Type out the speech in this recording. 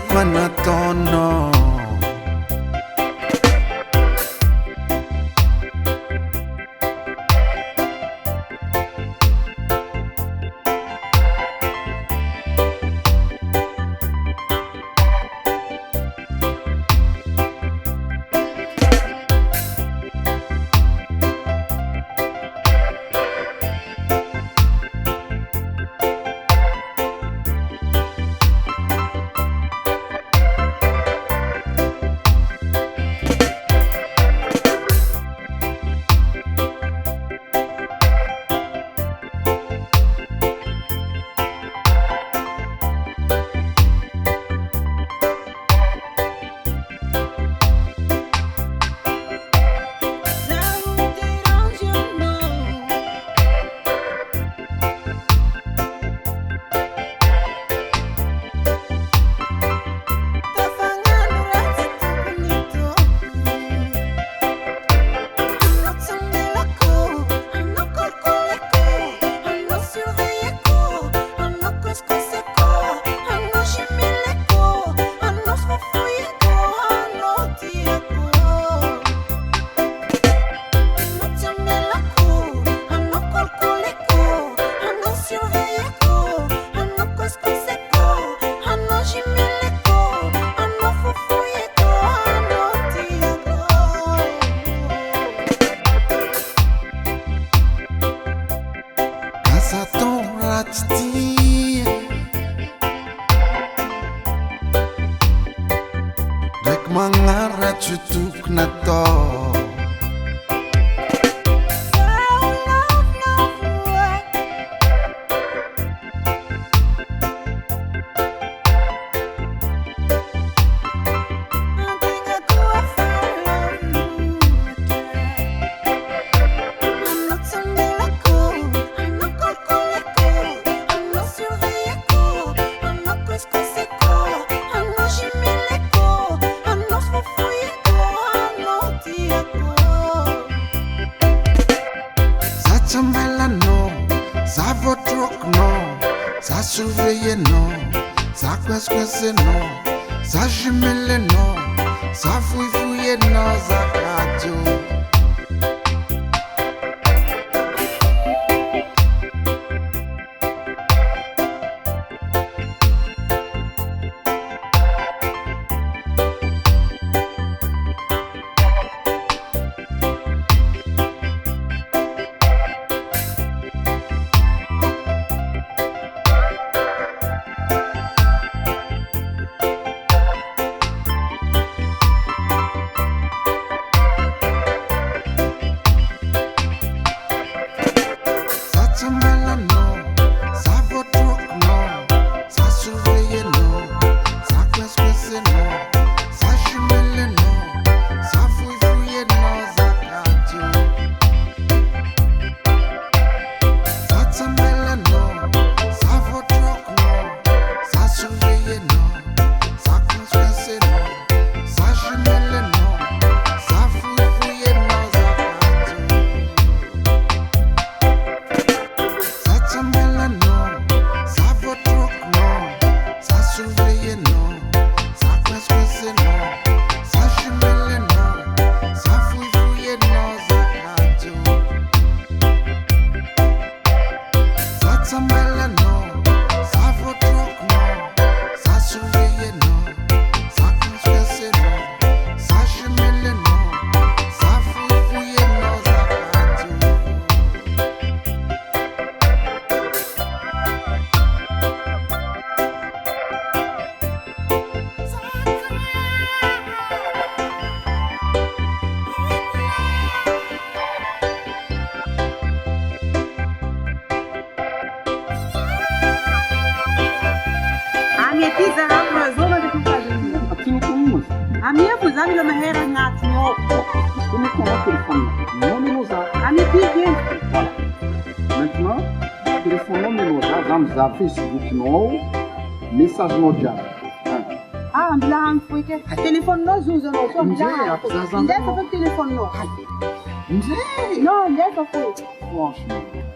manatono. Dek mangarat jutuk nato. Zamelano, Zavodrok no, Zasuveye no, Zakweskwese no, Zajimele no, Zafuifuye no, Zakajo. A minha fusão é uma herra nacional. Como é que on a téléphone? Non mimosa. A minha filha. Voilà. Maintenant, téléphone non mimosa, vamos a Facebook non, message non jam. Ah, blanc, foi que telefone nós usamos, só Nje, blanc. apesar de Não é só telefone não. Nje. Não, não é só foi. Franchement.